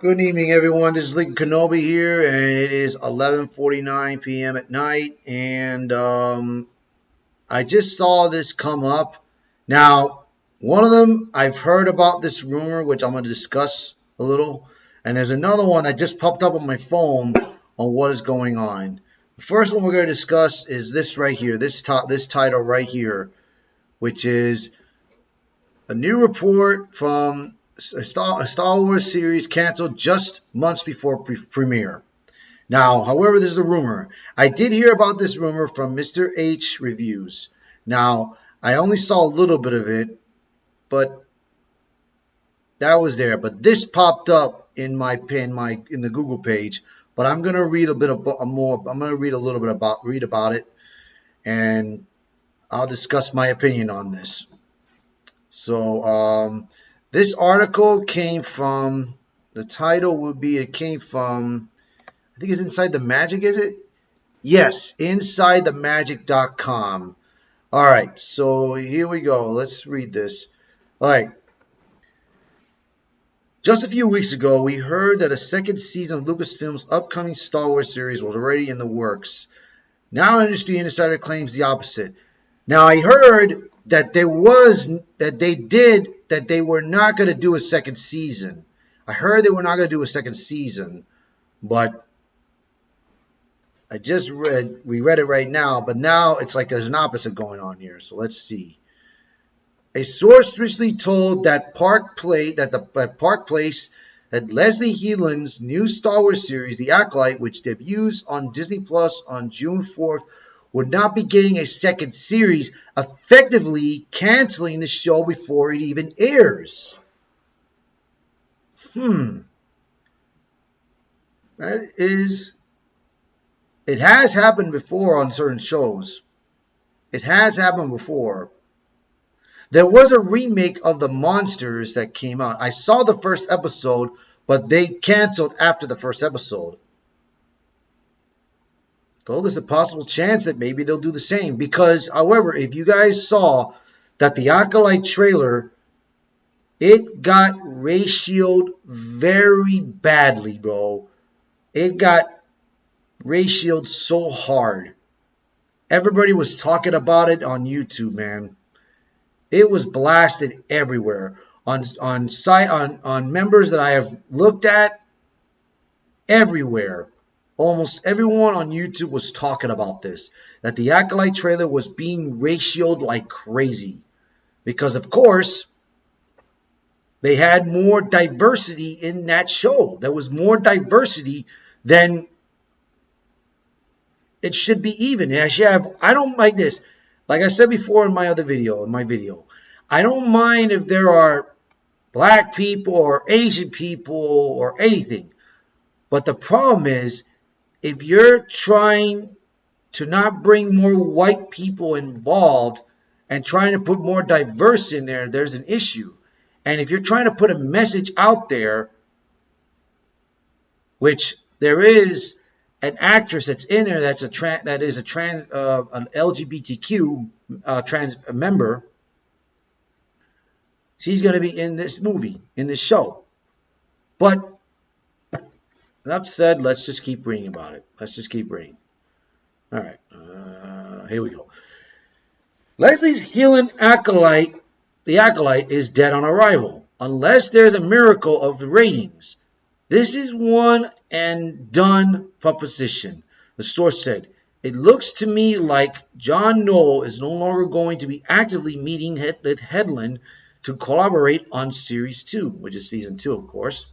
Good evening, everyone. This is Lincoln Kenobi here, and it is 11:49 p.m. at night. And I just saw this come up. Now, one of them, I've heard about this rumor, which I'm going to discuss a little. And there's another one that just popped up on my phone on what is going on. The first one we're going to discuss is this right here, this title right here, which is a new report from a Star Wars series canceled just months before premiere. Now, however, this is a rumor. I did hear about this rumor from Mr. H Reviews. Now, I only saw a little bit of it, but that was there. But this popped up in the Google page. But I'm gonna read a bit of more. I'm gonna read a little bit about it, and I'll discuss my opinion on this. So this article came from, the title would be, it came from, I think it's Inside the Magic, is it? Yes, InsideTheMagic.com. All right, so here we go. Let's read this. All right. Just a few weeks ago, we heard that a second season of Lucasfilm's upcoming Star Wars series was already in the works. Now, Industry Insider claims the opposite. Now, I heard that they were not going to do a second season. I heard they were not going to do a second season, but we read it right now, but now it's like there's an opposite going on here. So let's see. A source recently told that Park Place that Leslie Heelan's new Star Wars series, The Acolyte, which debuts on Disney Plus on June 4th, would not be getting a second series, effectively canceling the show before it even airs. It has happened before on certain shows. It has happened before. There was a remake of The Monsters that came out. I saw the first episode, but they canceled after the first episode. So there's a possible chance that maybe they'll do the same. Because, however, if you guys saw that the Acolyte trailer, it got ratioed very badly, bro. It got ratioed so hard. Everybody was talking about it on YouTube, man. It was blasted everywhere. On members that I have looked at, everywhere. Almost everyone on YouTube was talking about this. That the Acolyte trailer was being ratioed like crazy. Because, of course, they had more diversity in that show. There was more diversity than it should be even. I don't like this. Like I said before in my video, I don't mind if there are black people or Asian people or anything. But the problem is, if you're trying to not bring more white people involved and trying to put more diverse in there, there's an issue. And if you're trying to put a message out there, which there is an actress that's in there that's an LGBTQ trans member, she's going to be in this movie, in this show. But enough said, let's just keep reading about it. Let's just keep reading. All right. Here we go. Leslie's Heelan Acolyte, the Acolyte, is dead on arrival, unless there's a miracle of the ratings. This is one and done proposition, the source said. It looks to me like John Knoll is no longer going to be actively meeting with Headland to collaborate on Series 2, which is Season 2, of course.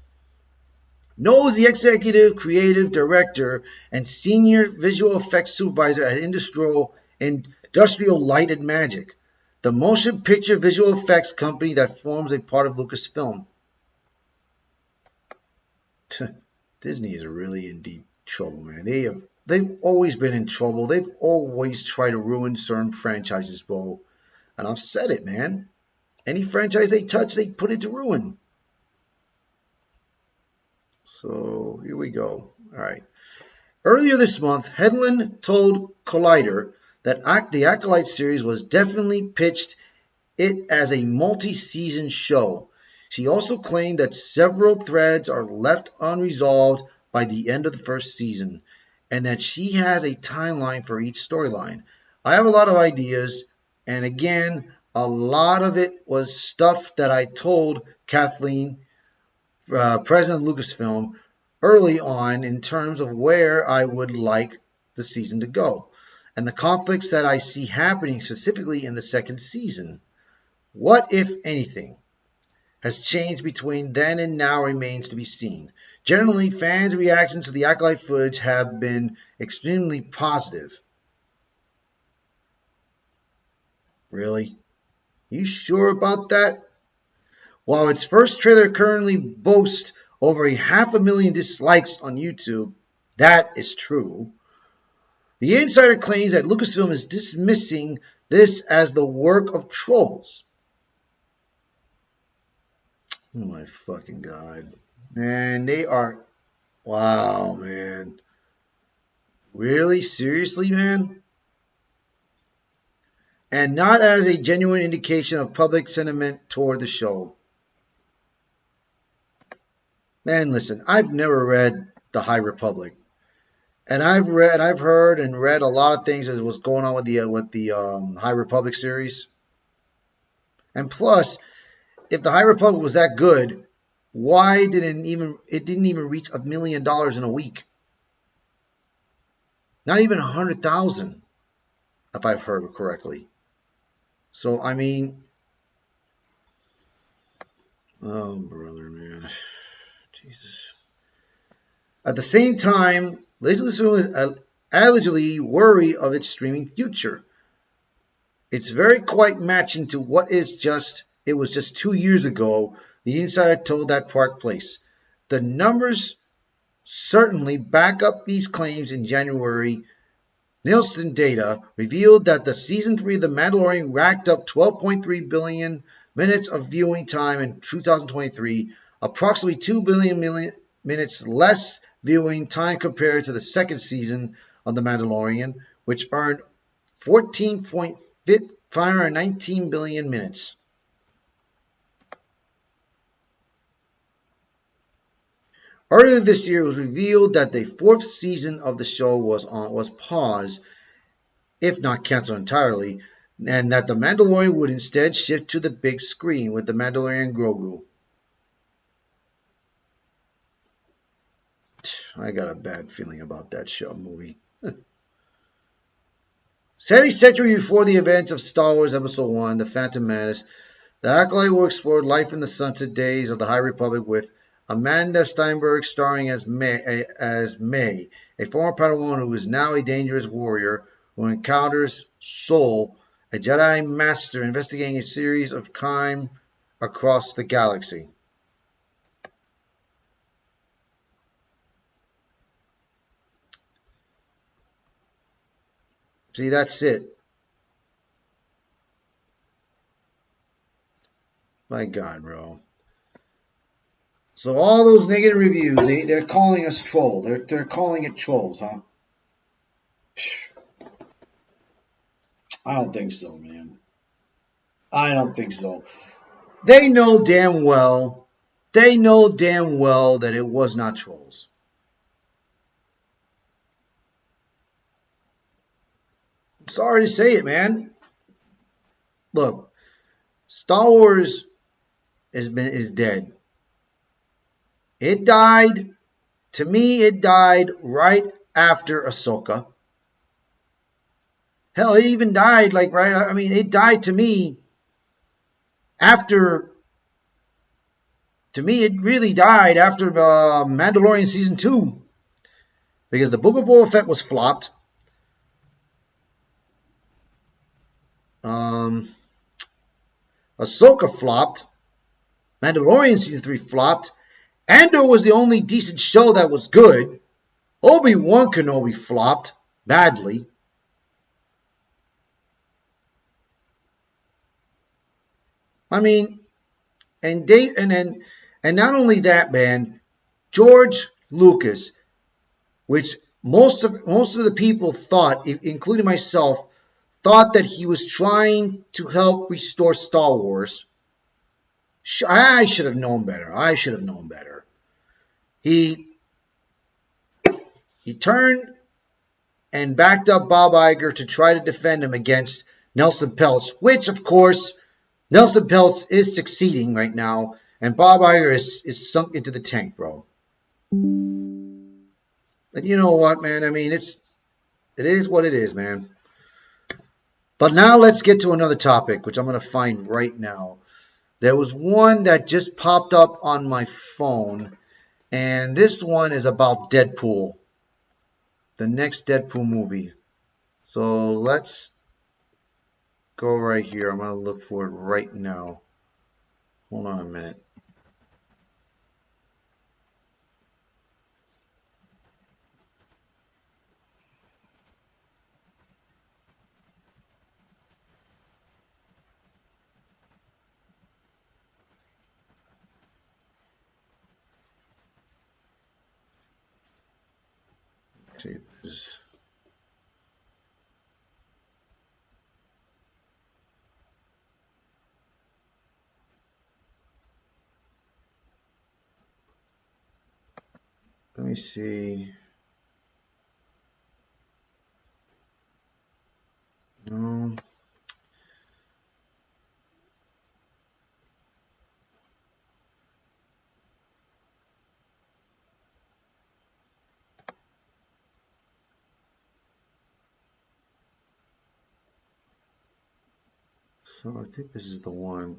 Knoll is the executive creative director and senior visual effects supervisor at Industrial Light and Magic, the motion picture visual effects company that forms a part of Lucasfilm. Disney is really in deep trouble, man. They've always been in trouble. They've always tried to ruin certain franchises, bro. And I've said it, man. Any franchise they touch, they put it to ruin. So here we go. All right. Earlier this month, Headland told Collider that the Acolyte series was definitely pitched it as a multi-season show. She also claimed that several threads are left unresolved by the end of the first season, and that she has a timeline for each storyline. I have a lot of ideas, and again, a lot of it was stuff that I told Kathleen, president of Lucasfilm, early on in terms of where I would like the season to go, and the conflicts that I see happening specifically in the second season. What, if anything, has changed between then and now remains to be seen. Generally, fans' reactions to the Acolyte footage have been extremely positive. Really? You sure about that? While its first trailer currently boasts over 500,000 dislikes on YouTube, that is true. The insider claims that Lucasfilm is dismissing this as the work of trolls. Oh my fucking god. Man, they are. Wow, man. Really? Seriously, man? And not as a genuine indication of public sentiment toward the show. Man, listen, I've never read The High Republic. And I've heard and read a lot of things as what's going on with the High Republic series. And plus, if the High Republic was that good, why didn't it didn't even reach $1 million in a week? Not even 100,000, if I've heard correctly. So I mean, oh brother, man, Jesus. At the same time, Lucasfilm is allegedly worried of its streaming future. It's very quite matching to what it was just 2 years ago, the insider told that Park Place. The numbers certainly back up these claims. In January, Nielsen data revealed that the season 3 of The Mandalorian racked up 12.3 billion minutes of viewing time in 2023, approximately 2 billion minutes less viewing time compared to the second season of The Mandalorian, which earned 14.519 billion minutes. Earlier this year, it was revealed that the fourth season of the show was paused, if not canceled entirely, and that The Mandalorian would instead shift to the big screen with The Mandalorian Grogu. I got a bad feeling about that movie. Set a century before the events of Star Wars Episode 1, The Phantom Menace, The Acolyte will explore life in the sunset days of the High Republic with Amanda Steinberg starring as May, a former Padawan who is now a dangerous warrior who encounters Sol, a Jedi Master investigating a series of crime across the galaxy. See, that's it. My God, bro. So all those negative reviews, they're calling us trolls. They're calling it trolls, huh? I don't think so, man. I don't think so. They know damn well that it was not trolls. I'm sorry to say it, man. Look, Star Wars is dead. It died. To me, it died right after Ahsoka. Hell, it even died it died to me after. To me, it really died after Mandalorian Season 2. Because the Book of Boba Fett was flopped. Ahsoka flopped. Mandalorian Season 3 flopped. Andor was the only decent show that was good. Obi-Wan Kenobi flopped badly. I mean, and not only that, man, George Lucas, which most of the people thought, including myself, thought that he was trying to help restore Star Wars. I should have known better. I should have known better. He turned and backed up Bob Iger to try to defend him against Nelson Peltz, which, of course, Nelson Peltz is succeeding right now, and Bob Iger is sunk into the tank, bro. And you know what, man? I mean, it is what it is, man. But now let's get to another topic, which I'm going to find right now. There was one that just popped up on my phone, and this one is about Deadpool, the next Deadpool movie. So let's go right here. I'm going to look for it right now. Hold on a minute. Let's see this. Let me see. No. So I think this is the one.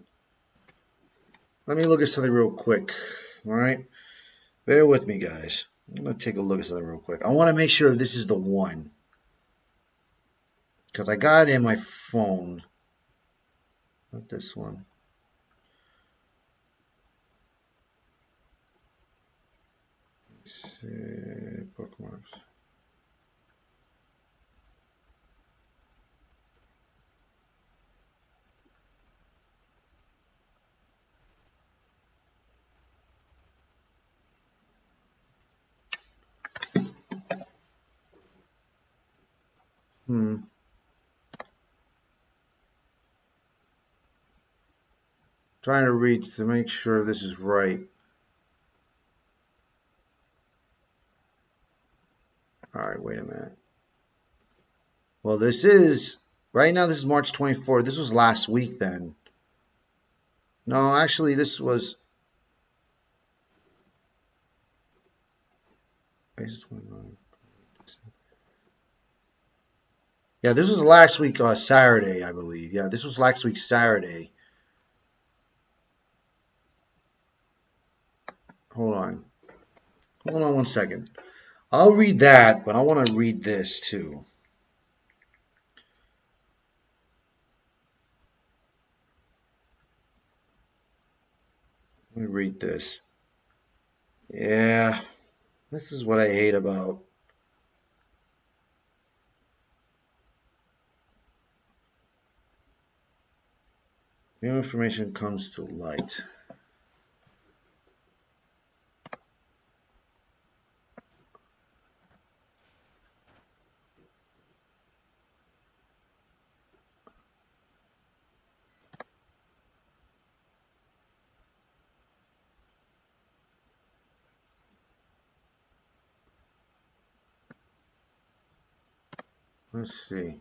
Let me look at something real quick. All right. Bear with me, guys. I'm going to take a look at something real quick. I want to make sure this is the one. Because I got it in my phone. Not this one. Let's see. Bookmarks. Trying to read to make sure this is right. All right, wait a minute. Well, this is, right now this is March 24th. This was last week then. No, actually this was, yeah, this was last week, Saturday, I believe. Yeah, this was last week, Saturday. Hold on. Hold on one second. I'll read that, but I want to read this too. Let me read this. Yeah, this is what I hate about. New information comes to light. Let's see.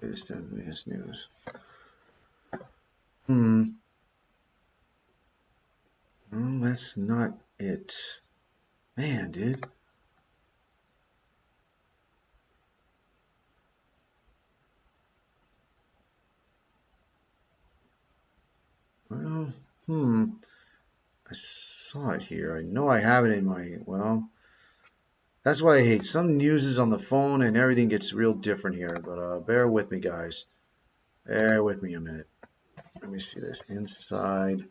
Latest news. Well, that's not it. Man, dude. Well, I saw it here. I know I have it in my, well, that's why I hate. Some news is on the phone and everything gets real different here. But bear with me, guys. Bear with me a minute. Let me see this. Inside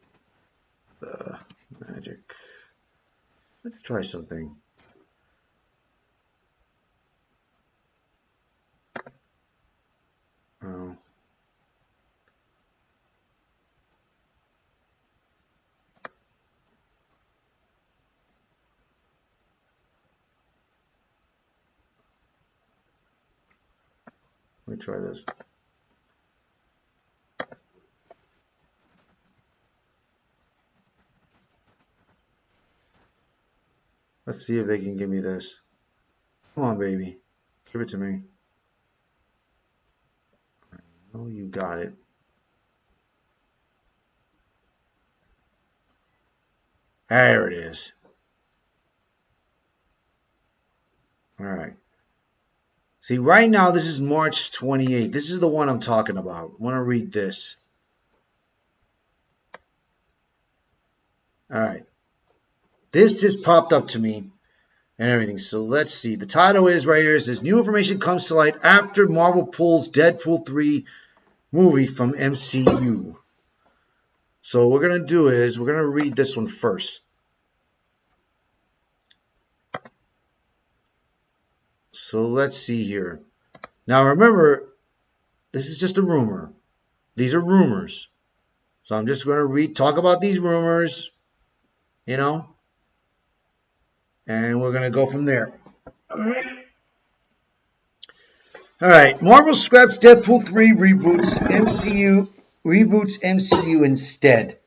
the magic. Let's try something. Oh. Let me try this. Let's see if they can give me this. Come on, baby. Give it to me. Oh, you got it. There it is. All right. See, right now, this is March 28th. This is the one I'm talking about. I want to read this. All right. This just popped up to me and everything. So let's see. The title is right here. It says, new information comes to light after Marvel pulls Deadpool 3 movie from MCU. So what we're going to do is we're going to read this one first. So let's see here. Now remember, this is just a rumor. These are rumors. So I'm just going to talk about these rumors, you know, and we're going to go from there. All right. Marvel scraps Deadpool 3 reboots MCU instead.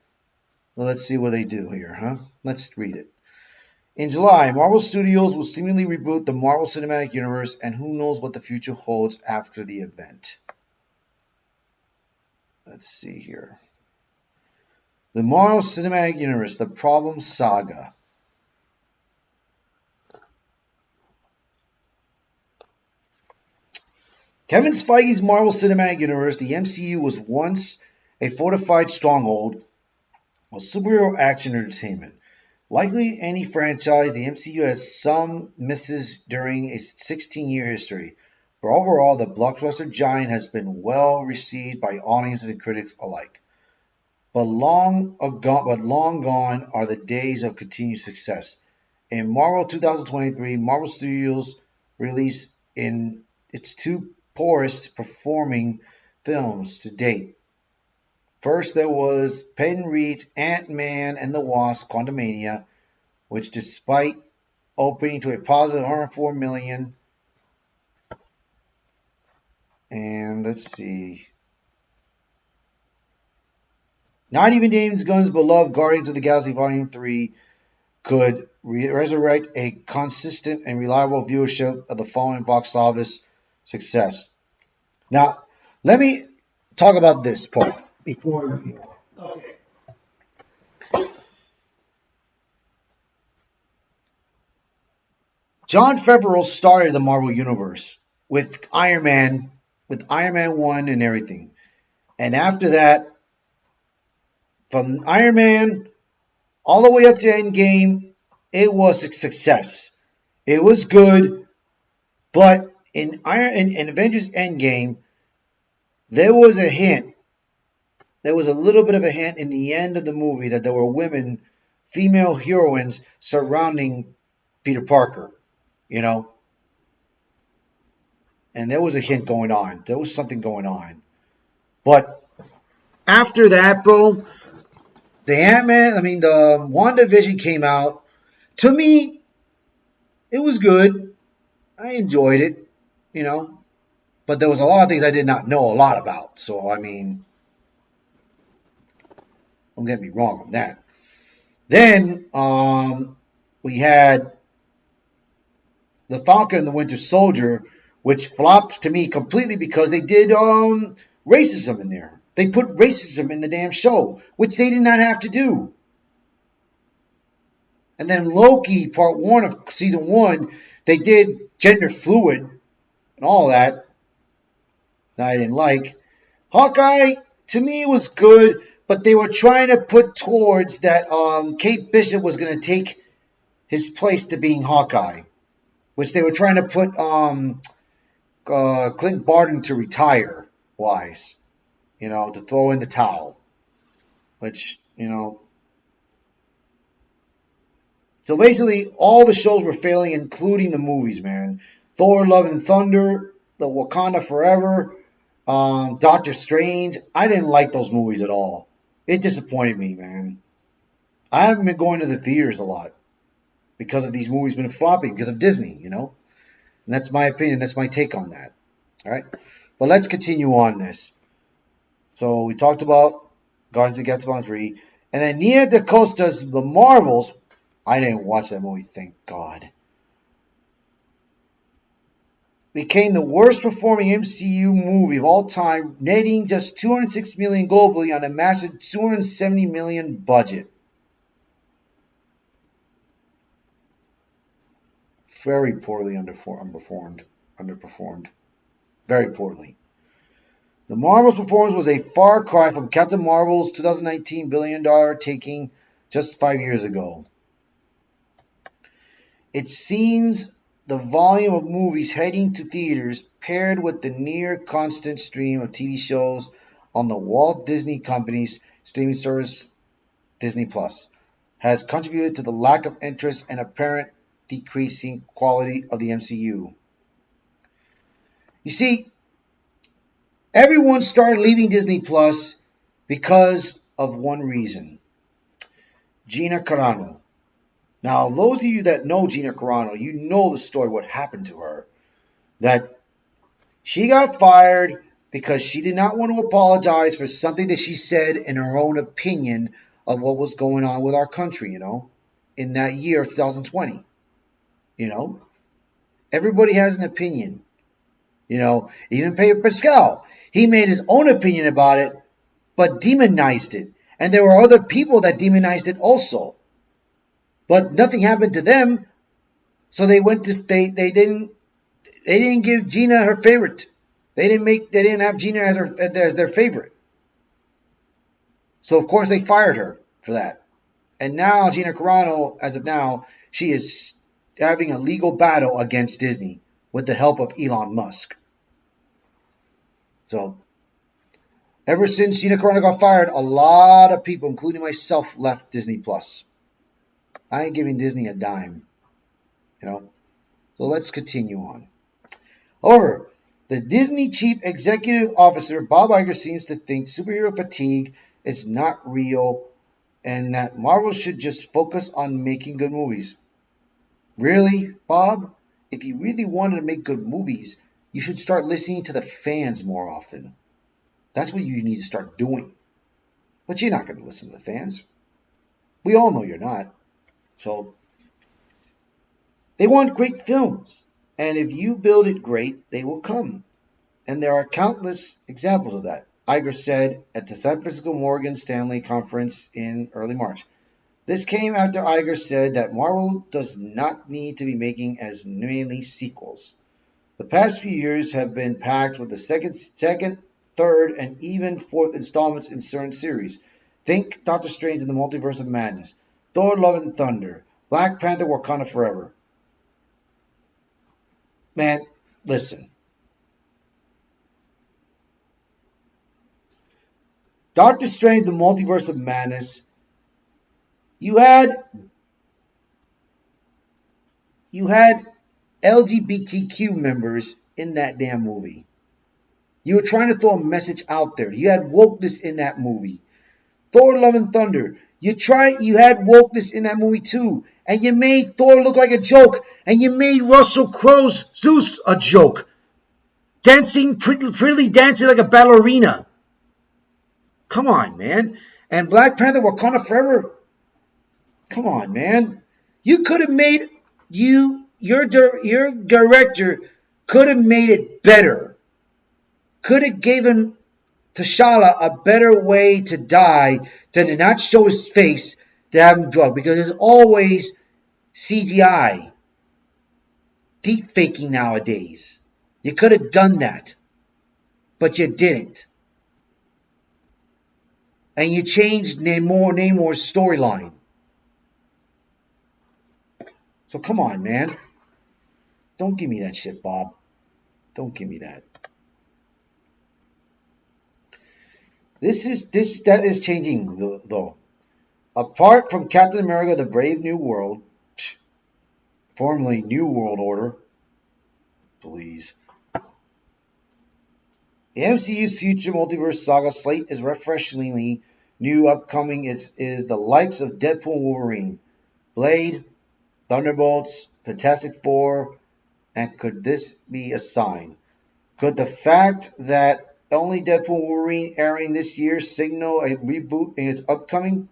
Well, let's see what they do here, huh? Let's read it. In July, Marvel Studios will seemingly reboot the Marvel Cinematic Universe, and who knows what the future holds after the event. Let's see here. The Marvel Cinematic Universe, The Problem Saga. Kevin Feige's Marvel Cinematic Universe, the MCU, was once a fortified stronghold of superhero action entertainment. Likely any franchise, the MCU has some misses during its 16-year history, but overall, the blockbuster giant has been well received by audiences and critics alike. But long gone are the days of continued success. In Marvel 2023, Marvel Studios released in its two poorest performing films to date. First, there was Peyton Reed's Ant-Man and the Wasp: Quantumania, which, despite opening to a positive 104 million, and let's see, not even James Gunn's beloved Guardians of the Galaxy Volume 3 could resurrect a consistent and reliable viewership of the following box office success. Now, let me talk about this part before we. Okay. Jon Favreau started the Marvel Universe with Iron Man 1 and everything. And after that, from Iron Man all the way up to Endgame, it was a success. It was good, but in Avengers Endgame, there was a hint. There was a little bit of a hint in the end of the movie that there were women, female heroines surrounding Peter Parker, you know, and there was a hint going on. There was something going on. But after that, bro, the WandaVision came out. To me, it was good. I enjoyed it, you know, but there was a lot of things I did not know a lot about. So, I mean, don't get me wrong on that. Then we had The Falcon and the Winter Soldier, which flopped to me completely because they did racism in there. They put racism in the damn show, which they did not have to do. And then Loki, part one of season one, they did gender fluid and all that I didn't like. Hawkeye, to me, was good, but they were trying to put towards that Kate Bishop was going to take his place to being Hawkeye, which they were trying to put Clint Barton to retire wise, you know, to throw in the towel, which, you know, So basically, all the shows were failing, including the movies, man. Thor: Love and Thunder, The Wakanda Forever, Doctor Strange. I didn't like those movies at all. It disappointed me, man. I haven't been going to the theaters a lot because of these movies been flopping because of Disney, you know? And that's my opinion. That's my take on that. All right. But let's continue on this. So we talked about Guardians of the Galaxy Volume 3. And then Nia DaCosta's The Marvels. I didn't watch that movie, thank God. Became the worst performing MCU movie of all time, netting just $206 million globally on a massive $270 million budget. Very poorly underperformed. Very poorly. The Marvel's performance was a far cry from Captain Marvel's 2019 billion-dollar taking just 5 years ago. It seems the volume of movies heading to theaters, paired with the near constant stream of TV shows on the Walt Disney Company's streaming service Disney Plus, has contributed to the lack of interest and apparent decreasing quality of the MCU. You see, everyone started leaving Disney Plus because of one reason: Gina Carano. Now, those of you that know Gina Carano, you know the story, what happened to her. That she got fired because she did not want to apologize for something that she said in her own opinion of what was going on with our country, you know, in that year, 2020. You know, everybody has an opinion. You know, even Pedro Pascal, he made his own opinion about it, but demonized it. And there were other people that demonized it also. But nothing happened to them. So they didn't give Gina her favorite. They didn't have Gina as their favorite. So of course they fired her for that. And now Gina Carano, as of now, she is having a legal battle against Disney with the help of Elon Musk. So ever since Gina Carano got fired, a lot of people, including myself, left Disney Plus. I ain't giving Disney a dime. You know? So let's continue on. However, the Disney Chief Executive Officer Bob Iger seems to think superhero fatigue is not real and that Marvel should just focus on making good movies. Really, Bob? If you really wanted to make good movies, you should start listening to the fans more often. That's what you need to start doing. But you're not going to listen to the fans. We all know you're not. So, they want great films. And if you build it great, they will come. And there are countless examples of that. Iger said at the San Francisco Morgan Stanley conference in early March. This came after Iger said that Marvel does not need to be making as many sequels. The past few years have been packed with the second, third, and even fourth installments in certain series. Think Doctor Strange in the Multiverse of Madness, Thor: Love and Thunder, Black Panther: Wakanda Forever. Man, listen. Doctor Strange, the Multiverse of Madness. You had LGBTQ members in that damn movie. You were trying to throw a message out there. You had wokeness in that movie. Thor: Love and Thunder. You had wokeness in that movie too. And you made Thor look like a joke. And you made Russell Crowe's Zeus a joke. Prettily dancing like a ballerina. Come on, man. And Black Panther: Wakanda Forever. Come on, man. You could have made your director could have made it better. Could have given T'Challa a better way to die than to not show his face to have him drugged, because it's always CGI, deep faking nowadays. You could have done that, but you didn't. And you changed Namor's storyline. So come on, man. Don't give me that shit, Bob. Don't give me that. That is changing though. Apart from Captain America: The Brave New World, formerly New World Order, please. The MCU's future multiverse saga slate is refreshingly new. Upcoming is the likes of Deadpool and Wolverine, Blade, Thunderbolts, Fantastic Four, and could this be a sign? Could the fact that only Deadpool and Wolverine airing this year signal a reboot in its upcoming?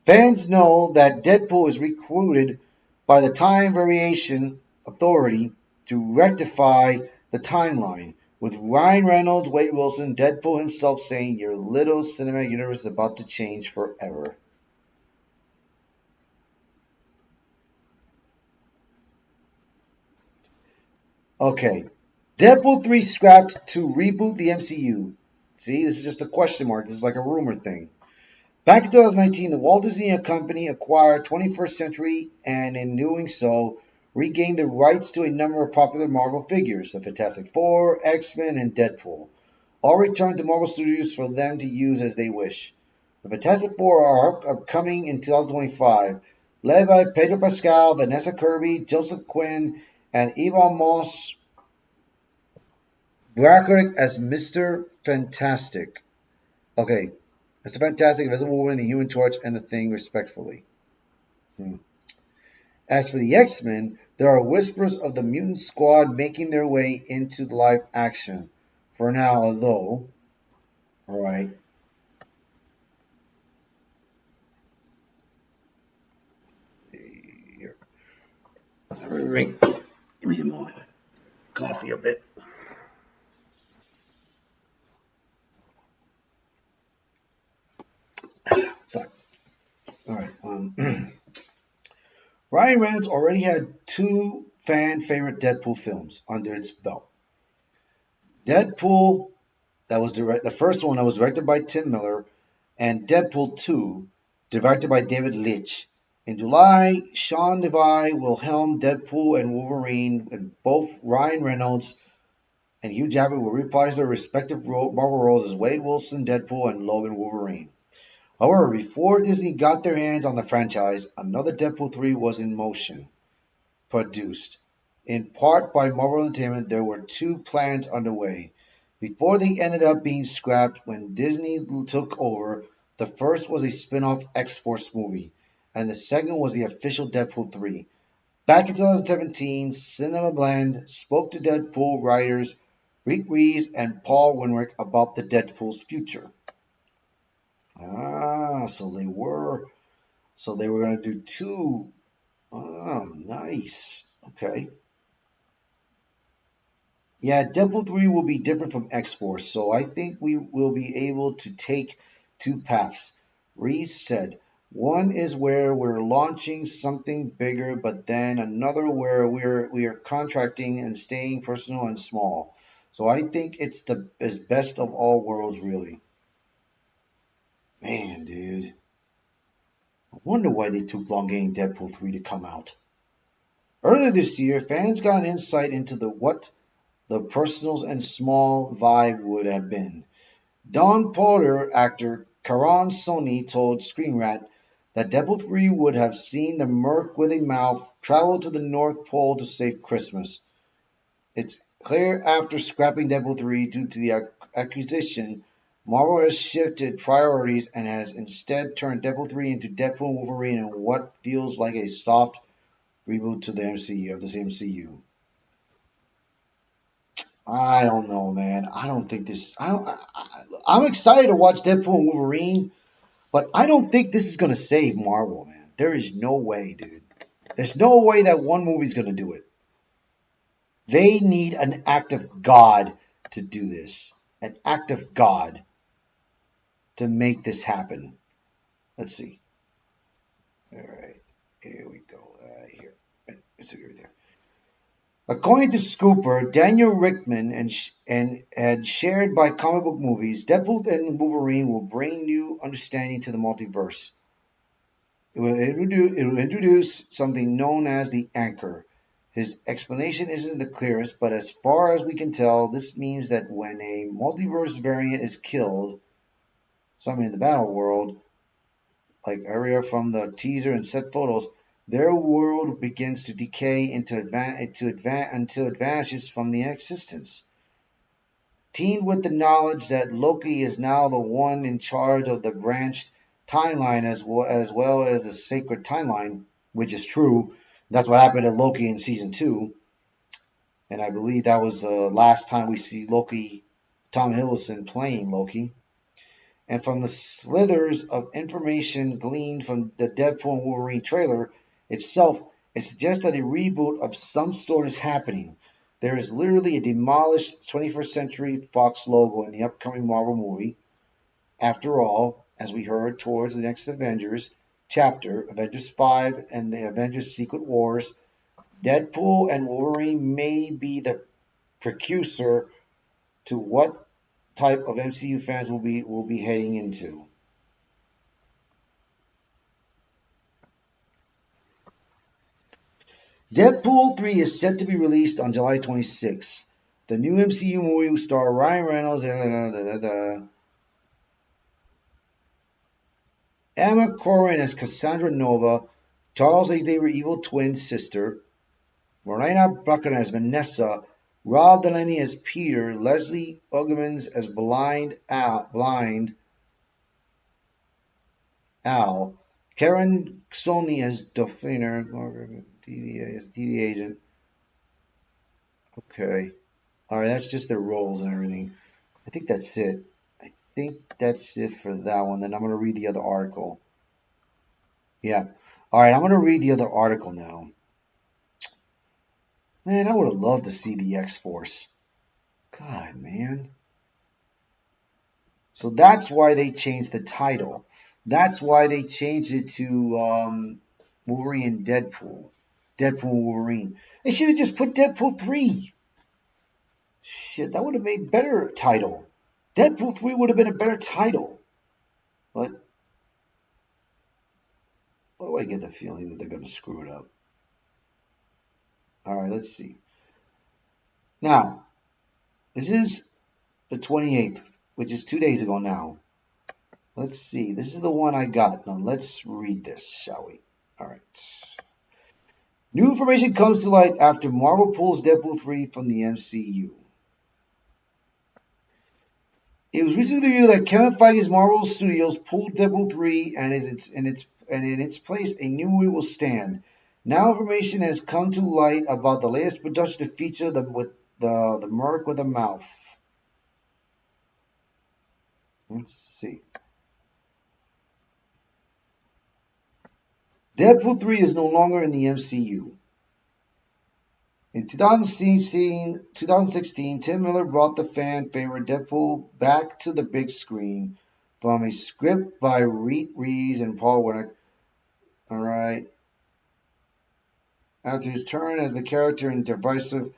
Fans know that Deadpool is recruited by the Time Variation Authority to rectify the timeline, with Ryan Reynolds, Wade Wilson, Deadpool himself saying your little cinematic universe is about to change forever. Okay. Deadpool 3 scrapped to reboot the MCU. See, this is just a question mark. This is like a rumor thing. Back in 2019, the Walt Disney Company acquired 21st Century and, in doing so, regained the rights to a number of popular Marvel figures, the Fantastic Four, X-Men, and Deadpool. All returned to Marvel Studios for them to use as they wish. The Fantastic Four are upcoming in 2025, led by Pedro Pascal, Vanessa Kirby, Joseph Quinn, and Yvonne Moss Broderick as Mr. Fantastic. Okay, Mr. Fantastic, Invisible Woman, the Human Torch, and the Thing, respectively. Hmm. As for the X-Men, there are whispers of the Mutant Squad making their way into the live action. For now, although, all right. Here. Give me a moment. Coffee a bit. Sorry. All right. Ryan Reynolds already had two fan favorite Deadpool films under its belt. Deadpool, the first one that was directed by Tim Miller, and Deadpool 2, directed by David Leitch. In July, Sean Levy will helm Deadpool and Wolverine, and both Ryan Reynolds and Hugh Jackman will reprise their respective Marvel roles as Wade Wilson, Deadpool, and Logan Wolverine. However, before Disney got their hands on the franchise, another Deadpool 3 was in motion. Produced. In part by Marvel Entertainment, there were two plans underway. Before they ended up being scrapped when Disney took over, the first was a spin-off X-Force movie, and the second was the official Deadpool 3. Back in 2017, Cinema Blend spoke to Deadpool writers Rick Reeves and Paul Winwick about the Deadpool's future. Ah, so they were going to do two. Oh, nice. Okay. Yeah, Deadpool 3 will be different from X-Force, so I think we will be able to take two paths. Reese said, one is where we're launching something bigger, but then another where we are contracting and staying personal and small. So I think it's the best of all worlds, really. Man, dude. I wonder why they took long getting Deadpool 3 to come out. Earlier this year, fans got an insight into what the personal and small vibe would have been. Don Porter actor Karan Soni told Screen Rant that Deadpool 3 would have seen the merc with a mouth travel to the North Pole to save Christmas. It's clear after scrapping Deadpool 3 due to the acquisition, Marvel has shifted priorities and has instead turned Deadpool 3 into Deadpool and Wolverine in what feels like a soft reboot to the MCU of this MCU. I don't know, man. I don't think this. I'm excited to watch Deadpool and Wolverine, but I don't think this is gonna save Marvel, man. There is no way, dude. There's no way that one movie's gonna do it. They need an act of God to do this. An act of God to make this happen. Let's see. All right, here we go. Here, it's right there. According to Scooper, Daniel Rickman and shared by Comic Book Movies, Deadpool and Wolverine will bring new understanding to the multiverse. It will introduce something known as the Anchor. His explanation isn't the clearest, but as far as we can tell, this means that when a multiverse variant is killed, something in the battle world, like area from the teaser and set photos, their world begins to decay until it vanishes from the existence. Teamed with the knowledge that Loki is now the one in charge of the branched timeline as well as the sacred timeline, which is true. That's what happened to Loki in season two, and I believe that was the last time we see Loki, Tom Hiddleston playing Loki. And from the slithers of information gleaned from the Deadpool and Wolverine trailer itself, it suggests that a reboot of some sort is happening. There is literally a demolished 21st Century Fox logo in the upcoming Marvel movie. After all, as we heard towards the next Avengers chapter, Avengers 5 and the Avengers Secret Wars, Deadpool and Wolverine may be the precursor to what type of MCU fans will be heading into. Deadpool 3 is set to be released on July 26th. The new MCU movie will star Ryan Reynolds, Emma Corrin as Cassandra Nova, Charles Xavier Evil Twin sister, Morena Baccarin as Vanessa, Rob Delaney as Peter, Leslie Uggams as Blind Al, Karen Sony as Dauphiner, TV agent. Okay. All right, that's just their roles and everything. I think that's it. I think that's it for that one. Then I'm going to read the other article. Yeah. All right, I'm going to read the other article now. Man, I would have loved to see the X Force. God, man. So that's why they changed the title. That's why they changed it to Wolverine and Deadpool. Deadpool and Wolverine. They should have just put Deadpool 3. Shit, that would have made better title. Deadpool 3 would have been a better title. But what do I get the feeling that they're going to screw it up? All right, let's see. Now, this is the 28th, which is 2 days ago now. Let's see. This is the one I got. Now, let's read this, shall we? All right. New information comes to light after Marvel pulls Deadpool 3 from the MCU. It was recently revealed that Kevin Feige's Marvel Studios pulled Deadpool 3 and in its place a new movie will stand. Now information has come to light about the latest production to feature the Merc with a mouth. Let's see. Deadpool 3 is no longer in the MCU. In 2016, Tim Miller brought the fan favorite Deadpool back to the big screen from a script by Reed Reeves and Paul Wernick. All right. After his turn as the character in divisive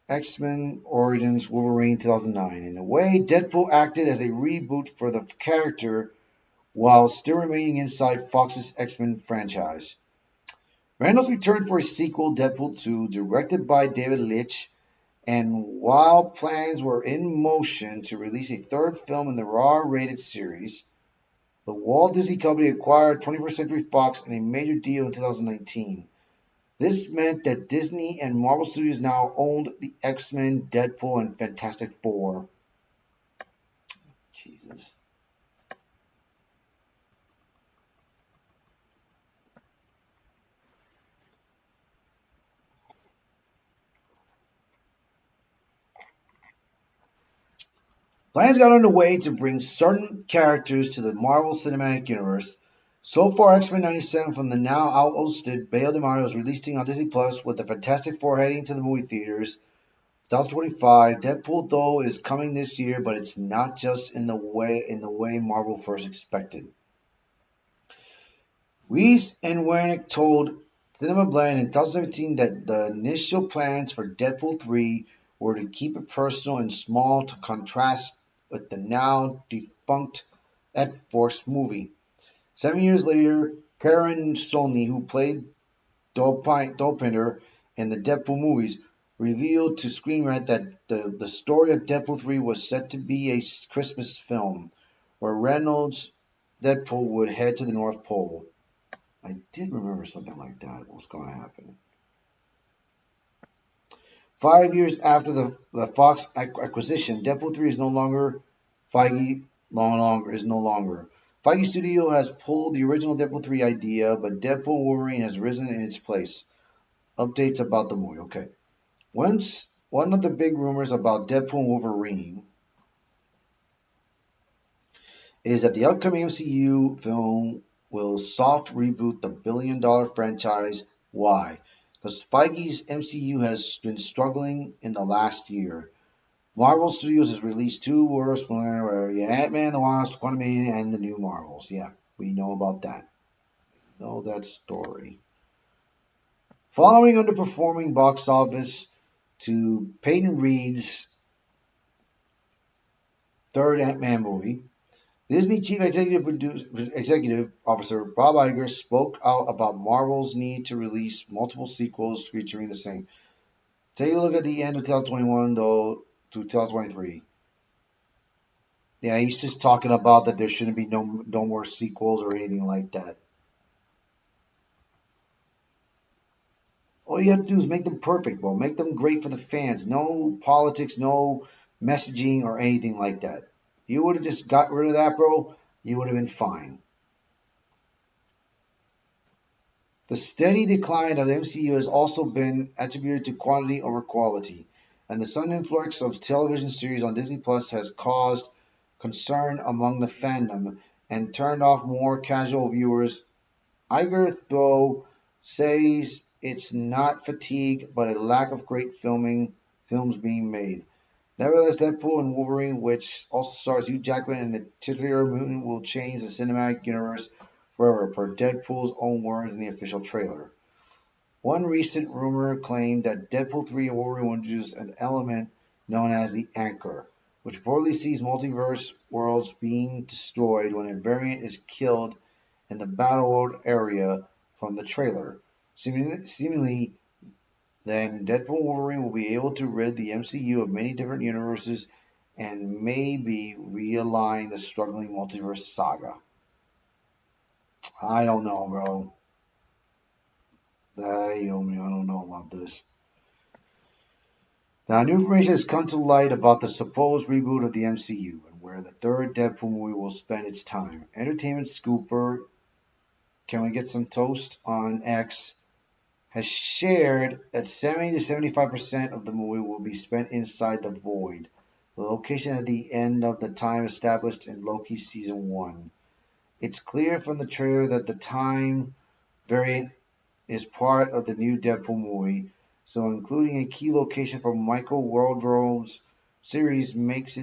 X-Men Origins Wolverine 2009. In a way, Deadpool acted as a reboot for the character while still remaining inside Fox's X-Men franchise. Reynolds returned for a sequel, Deadpool 2, directed by David Leitch, and while plans were in motion to release a third film in the R-rated series, the Walt Disney Company acquired 21st Century Fox in a major deal in 2019. This meant that Disney and Marvel Studios now owned the X-Men, Deadpool, and Fantastic Four. Jesus. Plans got underway to bring certain characters to the Marvel Cinematic Universe. So far, X-Men 97 from the now out-hosted Bayo DeMario is releasing on Disney Plus, with the Fantastic Four heading to the movie theaters 2025. Deadpool, though, is coming this year, but it's not just in the way Marvel first expected. Reese and Wernick told Cinema Blend in 2017 that the initial plans for Deadpool 3 were to keep it personal and small to contrast with the now defunct X-Force movie. 7 years later, Karen Sony, who played Dopinder in the Deadpool movies, revealed to Screen Rant that the story of Deadpool 3 was set to be a Christmas film, where Reynolds' Deadpool would head to the North Pole. I did remember something like that was going to happen. 5 years after the Fox acquisition, Deadpool 3 is no longer Feige. No longer. Feige Studio has pulled the original Deadpool 3 idea, but Deadpool Wolverine has risen in its place. Updates about the movie. Okay. Once one of the big rumors about Deadpool and Wolverine is that the upcoming MCU film will soft reboot the billion-dollar franchise. Why? Because Feige's MCU has been struggling in the last year. Marvel Studios has released two works, Ant-Man, the Wasp, Quantumania, and the new Marvels. Yeah, we know about that. Know that story. Following underperforming box office to Peyton Reed's third Ant-Man movie, Disney Chief Executive Officer Bob Iger spoke out about Marvel's need to release multiple sequels featuring the same. Take a look at the end of 2021 though to 2023. Yeah, he's just talking about that there shouldn't be no more sequels or anything like that. All you have to do is make them perfect, bro. Make them great for the fans. No politics, no messaging or anything like that. If you would have just got rid of that, bro, you would have been fine. The steady decline of the MCU has also been attributed to quantity over quality, and the sudden influx of television series on Disney Plus has caused concern among the fandom and turned off more casual viewers. Iger, though, says it's not fatigue, but a lack of great films being made. Nevertheless, Deadpool and Wolverine, which also stars Hugh Jackman and the titular mutant, will change the cinematic universe forever, per Deadpool's own words in the official trailer. One recent rumor claimed that Deadpool 3 and Wolverine will introduce an element known as the Anchor, which reportedly sees multiverse worlds being destroyed when a variant is killed in the Battle World area from the trailer. Seemingly, then Deadpool and Wolverine will be able to rid the MCU of many different universes and maybe realign the struggling multiverse saga. I don't know, bro. I don't know about this. Now, new information has come to light about the supposed reboot of the MCU and where the third Deadpool movie will spend its time. Entertainment Scooper, can we get some toast on X, has shared that 70 to 75% of the movie will be spent inside the Void, the location at the end of the time established in Loki Season 1. It's clear from the trailer that the time variant is part of the new Deadpool movie, so including a key location for Michael Waldron's series makes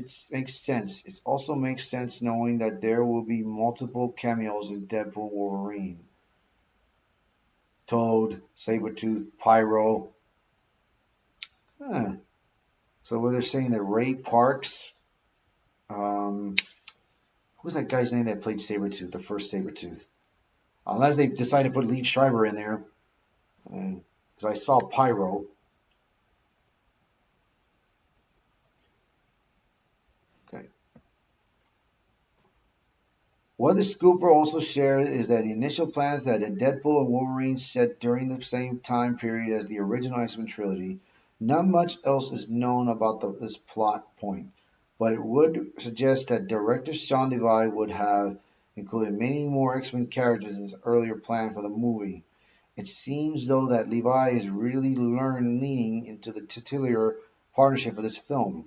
sense. It also makes sense knowing that there will be multiple cameos in Deadpool Wolverine. Toad, Sabretooth, Pyro. Huh. So what they're saying that Ray Parks, who's that guy's name that played Sabretooth, the first Sabretooth? Unless they decide to put Lee Schreiber in there. Because I saw Pyro. Okay. What the scooper also shared is that the initial plans that Deadpool and Wolverine set during the same time period as the original X-Men trilogy. Not much else is known about this plot point, but it would suggest that director Sean Levi would have included many more X-Men characters in his earlier plan for the movie. It seems though that Levi is really leaning into the titular partnership for this film.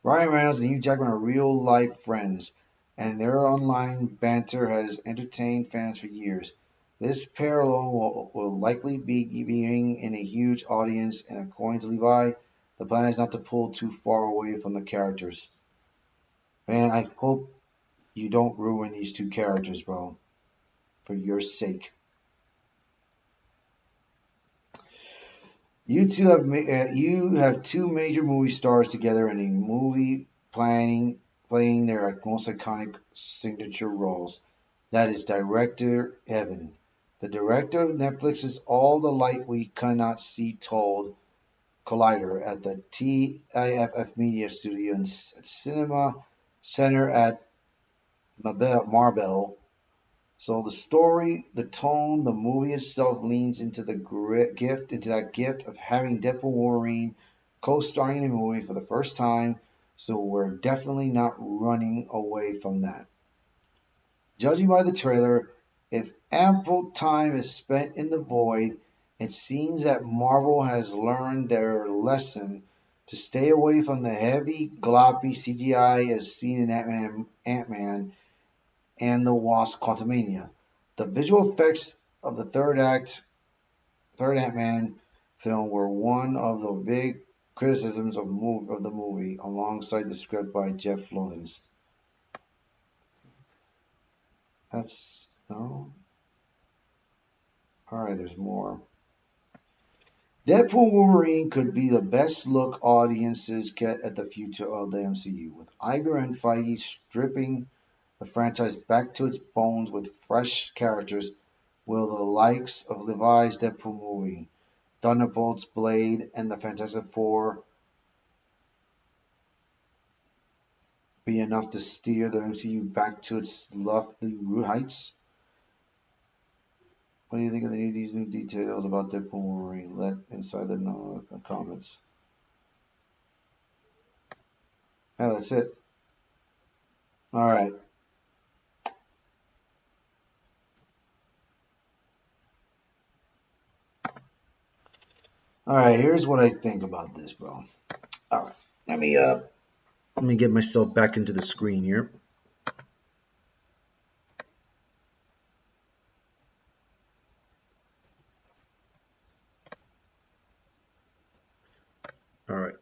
Ryan Reynolds and Hugh Jackman are real-life friends, and their online banter has entertained fans for years. This pair alone will likely be being in a huge audience, and according to Levi, the plan is not to pull too far away from the characters. Man, I hope you don't ruin these two characters, bro, for your sake. You have two major movie stars together in a movie playing their most iconic signature roles. That is director Evan. The director of Netflix's All the Light We Cannot See told Collider at the TIFF Media Studio and Cinema Center at Marbella So the story, the tone, the movie itself leans into that gift of having Deadpool Wolverine co-starring in a movie for the first time. So we're definitely not running away from that. Judging by the trailer, if ample time is spent in the void, it seems that Marvel has learned their lesson to stay away from the heavy, gloppy CGI as seen in Ant-Man and the Wasp: Quantumania. The visual effects of the third Ant-Man film were one of the big criticisms of the movie, alongside the script by Jeff Lorenz. That's no. All right, there's more. Deadpool Wolverine could be the best look audiences get at the future of the MCU, with Iger and Feige stripping the franchise back to its bones with fresh characters. Will the likes of Levi's Deadpool movie, Thunderbolts, Blade, and the Fantastic Four be enough to steer the MCU back to its lofty heights? What do you think of these new details about Deadpool Wolverine? Let inside the comments. Yeah, that's it. All right. All right, here's what I think about this, bro. All right. Let me get myself back into the screen here. All right.